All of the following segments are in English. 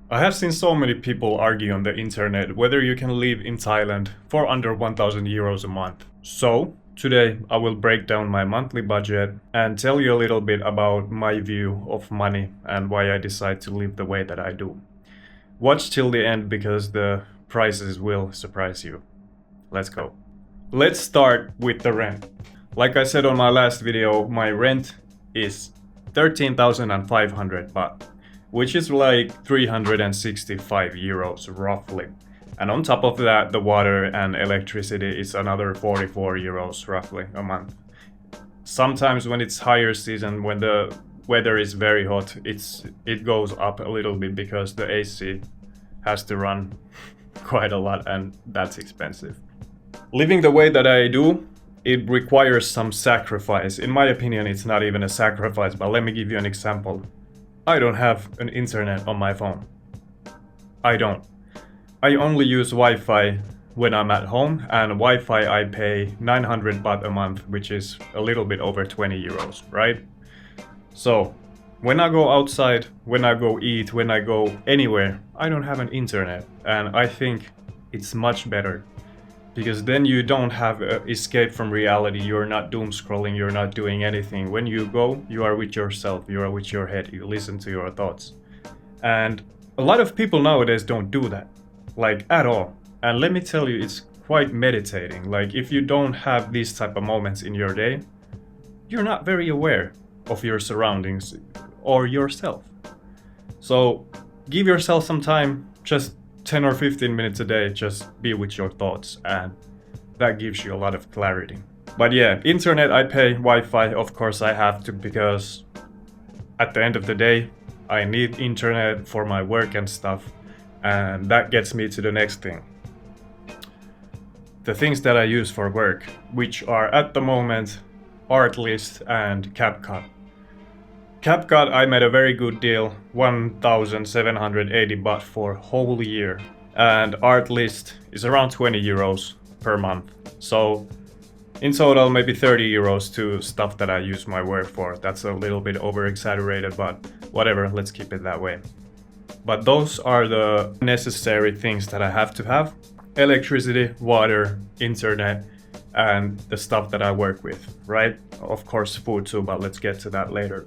I have seen so many people argue on the internet whether you can live in Thailand for under 1000 euros a month. So, today I will break down my monthly budget and tell you a little bit about my view of money and why I decide to live the way that I do. Watch till the end because the prices will surprise you. Let's go. Let's start with the rent. Like I said on my last video, my rent is 13,500 baht, which is like 365 euros roughly. And on top of that, the water and electricity is another 44 euros roughly a month. Sometimes when it's higher season, when the weather is very hot, it goes up a little bit because the AC has to run quite a lot and that's expensive. Living the way that I do, it requires some sacrifice. In my opinion, it's not even a sacrifice, but let me give you an example. I don't have an internet on my phone. I don't. I only use Wi-Fi when I'm at home, and Wi-Fi I pay 900 baht a month, which is a little bit over 20 euros, right? So, when I go outside, when I go eat, when I go anywhere, I don't have an internet, and I think it's much better. Because then you don't have escape from reality, you're not doom scrolling, you're not doing anything. When you go, you are with yourself, you are with your head, you listen to your thoughts. And a lot of people nowadays don't do that, like at all. And let me tell you, it's quite meditating. Like if you don't have these type of moments in your day, you're not very aware of your surroundings or yourself. So give yourself some time, just 10 or 15 minutes a day, just be with your thoughts, and that gives you a lot of clarity. But yeah, internet I pay, Wi-Fi of course I have to, because at the end of the day I need internet for my work and stuff, and that gets me to the next thing. The things that I use for work, which are at the moment Artlist and CapCut. CapCut I made a very good deal, 1,780 baht for whole year, and Artlist is around 20 euros per month. So in total maybe 30 euros to stuff that I use my work for. That's a little bit over exaggerated, but whatever, let's keep it that way. But those are the necessary things that I have to have: electricity, water, internet, and the stuff that I work with, right? Of course food too, but let's get to that later.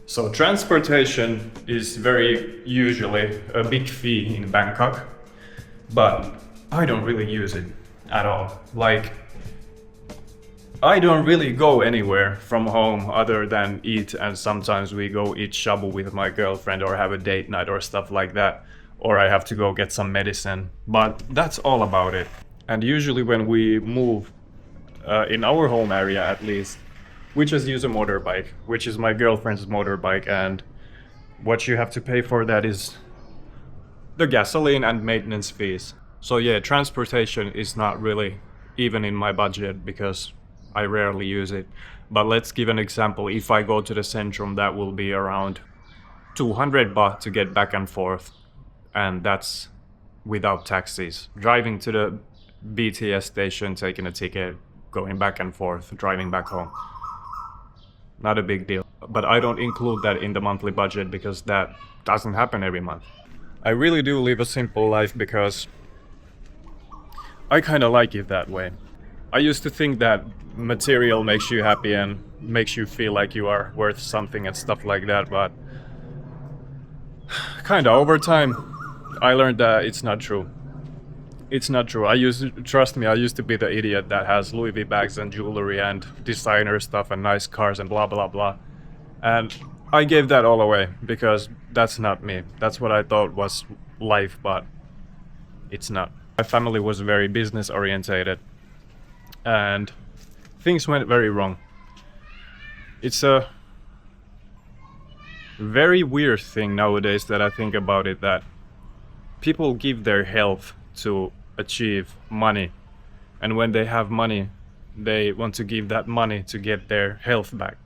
So transportation is very usually a big fee in Bangkok, but I don't really use it at all. Like, I don't really go anywhere from home other than eat, and sometimes we go eat shabu with my girlfriend or have a date night or stuff like that, or I have to go get some medicine, but that's all about it. And usually when we move, in our home area at least, we just use a motorbike, which is my girlfriend's motorbike, and what you have to pay for that is the gasoline and maintenance fees. So yeah, transportation is not really even in my budget because I rarely use it. But let's give an example. If I go to the Centrum, that will be around 200 baht to get back and forth, and that's without taxis. Driving to the BTS station, taking a ticket, going back and forth, driving back home. Not a big deal, but I don't include that in the monthly budget because that doesn't happen every month. I really do live a simple life because I kind of like it that way. I used to think that material makes you happy and makes you feel like you are worth something and stuff like that, but kind of over time I learned that it's not true. It's not true. Trust me, I used to be the idiot that has Louis V bags and jewelry and designer stuff and nice cars and blah blah blah. And I gave that all away because that's not me. That's what I thought was life, but it's not. My family was very business orientated and things went very wrong. It's a very weird thing nowadays that I think about it, that people give their health to achieve money, and when they have money they want to give that money to get their health back.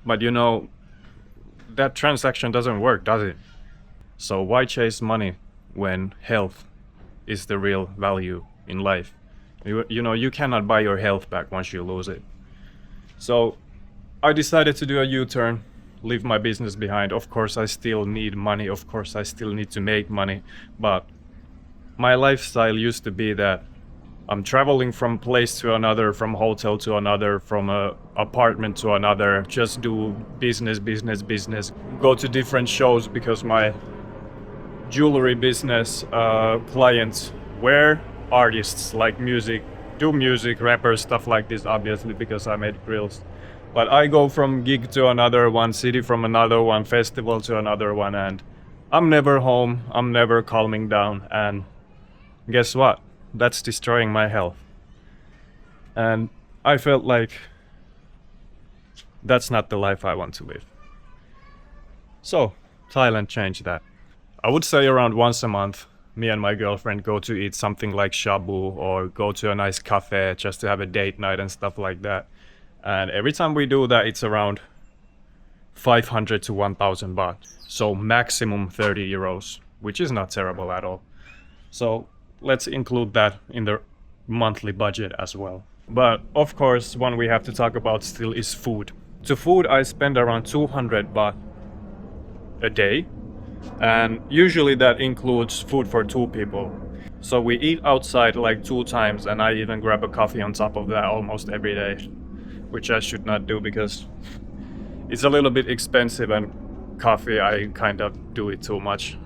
But you know, that transaction doesn't work, does it? So why chase money when health is the real value in life? You know, you cannot buy your health back once you lose it. So I decided to do a U-turn leave my business behind. Of course, I still need money. Of course, I still need to make money. But my lifestyle used to be that I'm traveling from place to another, from hotel to another, from a apartment to another, just do business, go to different shows because my jewelry business clients were artists, like music, do music, rappers, stuff like this, obviously, because I made grills. But I go from gig to another one, city from another one, festival to another one, and I'm never home, I'm never calming down, and guess what? That's destroying my health. And I felt like that's not the life I want to live. So Thailand changed that. I would say around once a month, me and my girlfriend go to eat something like shabu or go to a nice cafe just to have a date night and stuff like that. And every time we do that, it's around 500 to 1000 baht. So maximum 30 euros, which is not terrible at all. So let's include that in the monthly budget as well. But of course, one we have to talk about still is food. To food, I spend around 200 baht a day. And usually that includes food for 2 people. So we eat outside like 2 times, and I even grab a coffee on top of that almost every day, which I should not do because it's a little bit expensive, and coffee, I kind of do it too much.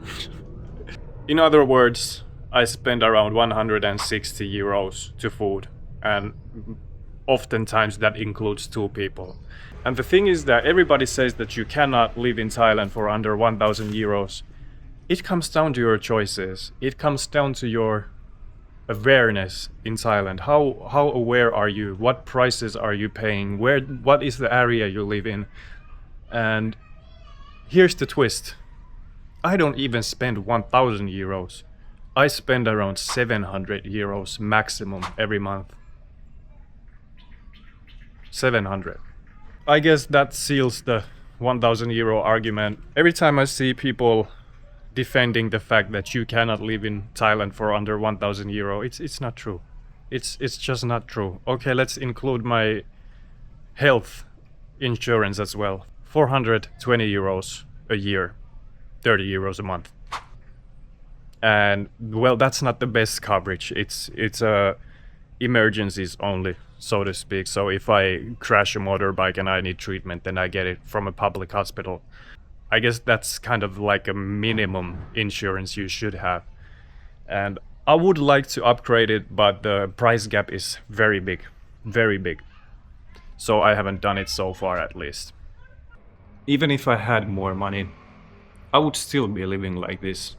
In other words, I spend around 160 euros to food, and oftentimes that includes 2 people. And the thing is that everybody says that you cannot live in Thailand for under 1000 euros. It comes down to your choices. It comes down to your awareness in Thailand. How aware are you? What prices are you paying? What is the area you live in? And here's the twist. I don't even spend 1000 euros. I spend around 700 euros maximum every month. 700. I guess that seals the 1000 euro argument. Every time I see people defending the fact that you cannot live in Thailand for under 1000 euro, it's not true. It's just not true. Okay, let's include my health insurance as well. 420 euros a year, 30 euros a month. And well, that's not the best coverage. It's emergencies only, so to speak. So if I crash a motorbike and I need treatment, then I get it from a public hospital. I guess that's kind of like a minimum insurance you should have. And I would like to upgrade it, but the price gap is very big, very big. So I haven't done it so far, at least. Even if I had more money, I would still be living like this.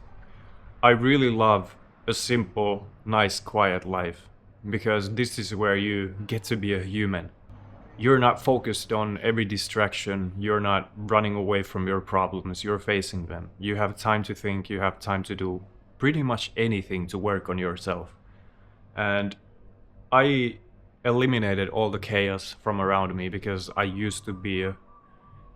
I really love a simple, nice, quiet life, because this is where you get to be a human. You're not focused on every distraction, you're not running away from your problems, you're facing them. You have time to think, you have time to do pretty much anything to work on yourself. And I eliminated all the chaos from around me because I used to be a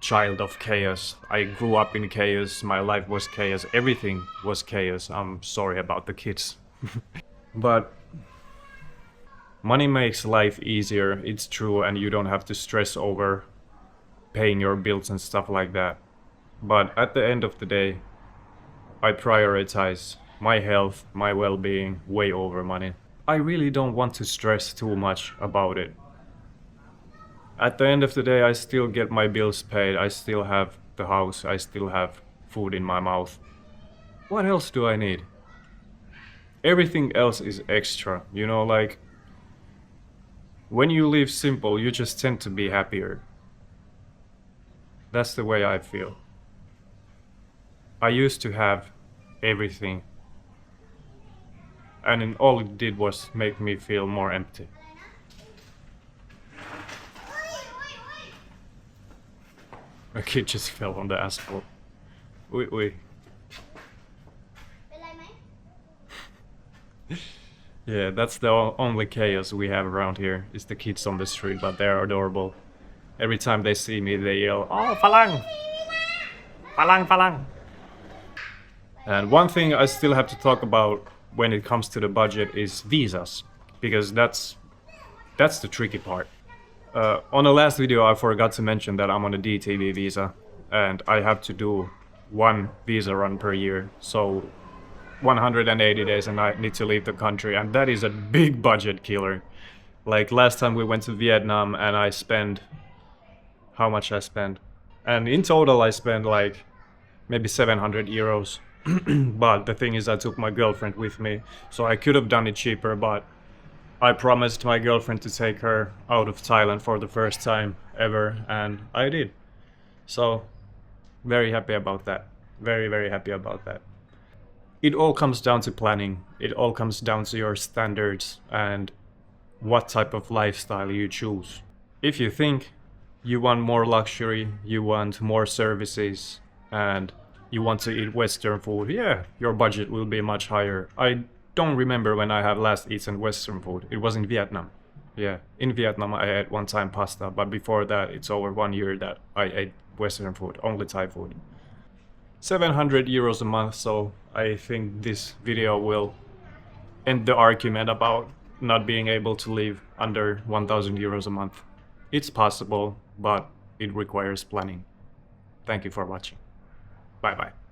child of chaos. I grew up in chaos, my life was chaos, everything was chaos. I'm sorry about the kids. But money makes life easier, it's true, and you don't have to stress over paying your bills and stuff like that. But at the end of the day, I prioritize my health, my well-being way over money. I really don't want to stress too much about it. At the end of the day, I still get my bills paid, I still have the house, I still have food in my mouth. What else do I need? Everything else is extra, you know, like when you live simple, you just tend to be happier. That's the way I feel. I used to have everything, and all it did was make me feel more empty. A kid just fell on the asphalt. Oi. Yeah, that's the only chaos we have around here, is the kids on the street, but they're adorable. Every time they see me, they yell, "Oh, Falang! Falang, Falang!" And one thing I still have to talk about when it comes to the budget is visas, because that's the tricky part. On the last video, I forgot to mention that I'm on a DTV visa, and I have to do one visa run per year, so 180 days and I need to leave the country, and that is a big budget killer. Like last time we went to Vietnam and I spent, how much I spent? And in total I spent like maybe 700 euros. But the thing is I took my girlfriend with me, so I could have done it cheaper, but I promised my girlfriend to take her out of Thailand for the first time ever, and I did. So very happy about that. Very, very happy about that. It all comes down to planning. It all comes down to your standards and what type of lifestyle you choose. If you think you want more luxury, you want more services, and you want to eat Western food, yeah, your budget will be much higher. I don't remember when I have last eaten Western food. It was in Vietnam. Yeah, in Vietnam I ate one time pasta, but before that it's over 1 year that I ate Western food, only Thai food. 700 euros a month, so I think this video will end the argument about not being able to live under 1000 euros a month. It's possible, but it requires planning. Thank you for watching. Bye bye.